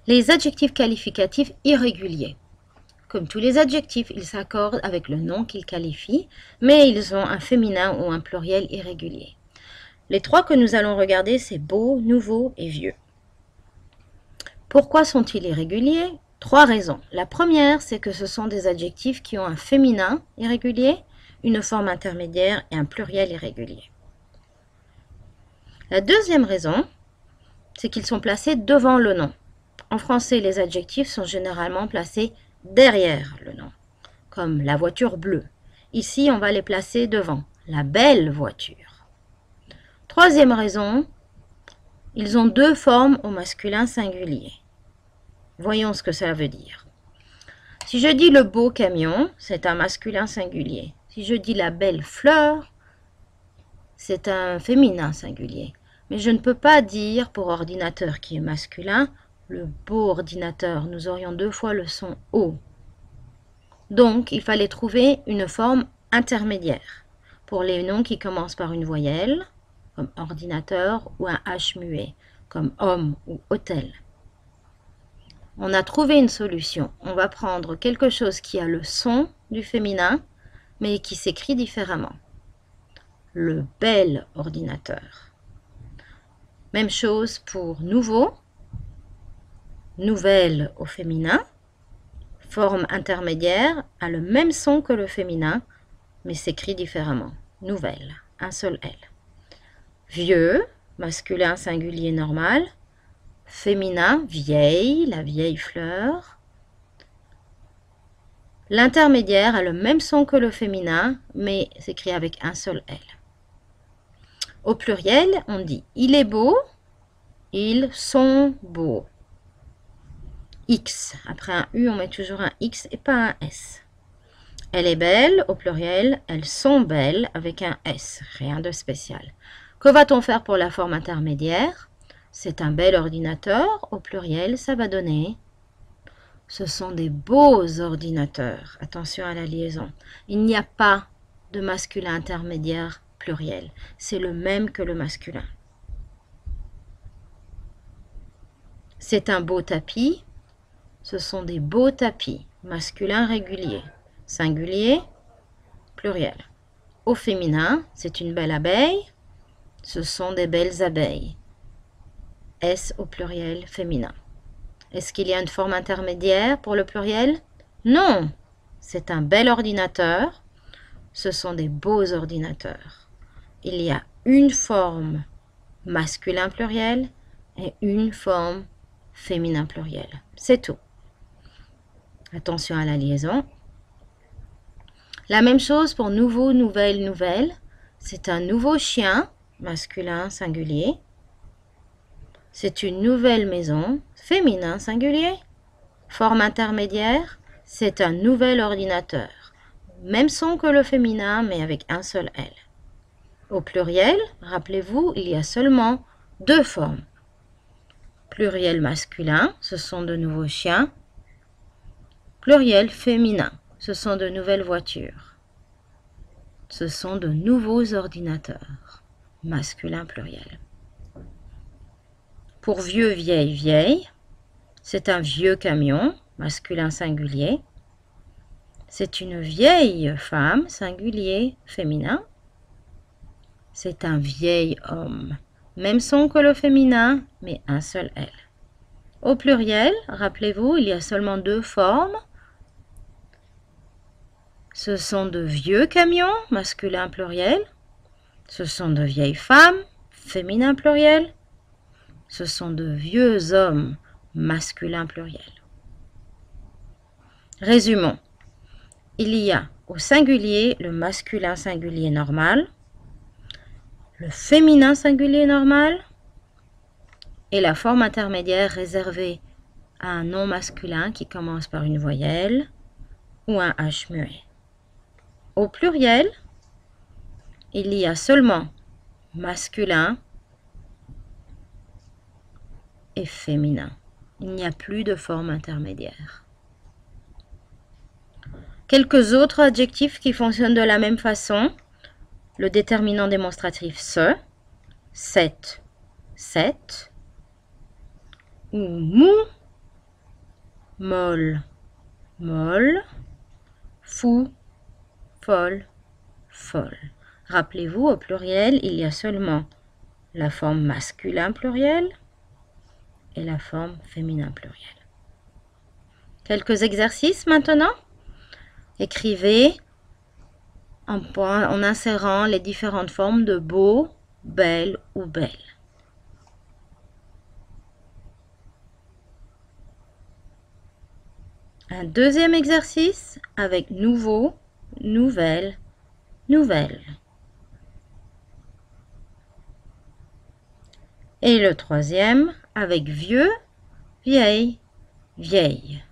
Les adjectifs qualificatifs irréguliers. Comme tous les adjectifs, ils s'accordent avec le nom qu'ils qualifient, mais ils ont un féminin ou un pluriel irrégulier. Les trois que nous allons regarder, c'est beau, nouveau et vieux. Pourquoi sont-ils irréguliers? Trois raisons. La première, c'est que ce sont des adjectifs qui ont un féminin irrégulier, une forme intermédiaire et un pluriel irrégulier. La deuxième raison, c'est qu'ils sont placés devant le nom. En français, les adjectifs sont généralement placés derrière le nom, comme la voiture bleue. Ici, on va les placer devant, la belle voiture. Troisième raison, ils ont deux formes au masculin singulier. Voyons ce que cela veut dire. Si je dis le beau camion, c'est un masculin singulier. Si je dis la belle fleur, c'est un féminin singulier. Mais je ne peux pas dire pour ordinateur qui est masculin, le beau ordinateur. Nous aurions deux fois le son O. Donc, il fallait trouver une forme intermédiaire pour les noms qui commencent par une voyelle, comme ordinateur, ou un H muet, comme homme ou hôtel. On a trouvé une solution. On va prendre quelque chose qui a le son du féminin, mais qui s'écrit différemment. Le bel ordinateur. Même chose pour nouveau, nouvelle au féminin, forme intermédiaire, a le même son que le féminin, mais s'écrit différemment. Nouvelle, un seul L. Vieux, masculin singulier normal, féminin, vieille, la vieille fleur. L'intermédiaire a le même son que le féminin, mais s'écrit avec un seul L. Au pluriel, on dit « il est beau »,« ils sont beaux ». X, après un U, on met toujours un X et pas un S. Elle est belle, au pluriel, elles sont belles, avec un S, rien de spécial. Que va-t-on faire pour la forme intermédiaire? C'est un bel ordinateur, au pluriel, ça va donner. Ce sont des beaux ordinateurs. Attention à la liaison. Il n'y a pas de masculin intermédiaire pluriel. C'est le même que le masculin. C'est un beau tapis. Ce sont des beaux tapis. Masculin régulier. Singulier, pluriel. Au féminin, c'est une belle abeille. Ce sont des belles abeilles. S au pluriel féminin. Est-ce qu'il y a une forme intermédiaire pour le pluriel? Non, c'est un bel ordinateur. Ce sont des beaux ordinateurs. Il y a une forme masculin pluriel et une forme féminin pluriel. C'est tout. Attention à la liaison. La même chose pour nouveau, nouvelle, nouvelle. C'est un nouveau chien, masculin singulier. C'est une nouvelle maison, féminin singulier. Forme intermédiaire, c'est un nouvel ordinateur. Même son que le féminin, mais avec un seul L. Au pluriel, rappelez-vous, il y a seulement deux formes. Pluriel masculin, ce sont de nouveaux chiens. Pluriel féminin, ce sont de nouvelles voitures. Ce sont de nouveaux ordinateurs. Masculin pluriel. Pour vieux, vieille, vieille, c'est un vieux camion, masculin singulier. C'est une vieille femme, singulier, féminin. C'est un vieil homme. Même son que le féminin, mais un seul L. Au pluriel, rappelez-vous, il y a seulement deux formes. Ce sont de vieux camions, masculin pluriel. Ce sont de vieilles femmes, féminin pluriel. Ce sont de vieux hommes, masculin pluriel. Résumons. Il y a au singulier le masculin singulier normal, le féminin singulier normal et la forme intermédiaire réservée à un nom masculin qui commence par une voyelle ou un H muet. Au pluriel, il y a seulement masculin et féminin. Il n'y a plus de forme intermédiaire. Quelques autres adjectifs qui fonctionnent de la même façon. Le déterminant démonstratif ce, cette, ou mou, molle, molle, fou, folle, folle. Rappelez-vous, au pluriel, il y a seulement la forme masculin pluriel et la forme féminin pluriel. Quelques exercices maintenant. Écrivez en insérant les différentes formes de beau, belle ou belle. Un deuxième exercice avec nouveau, nouvelle, nouvelle. Et le troisième avec vieux, vieille, vieille.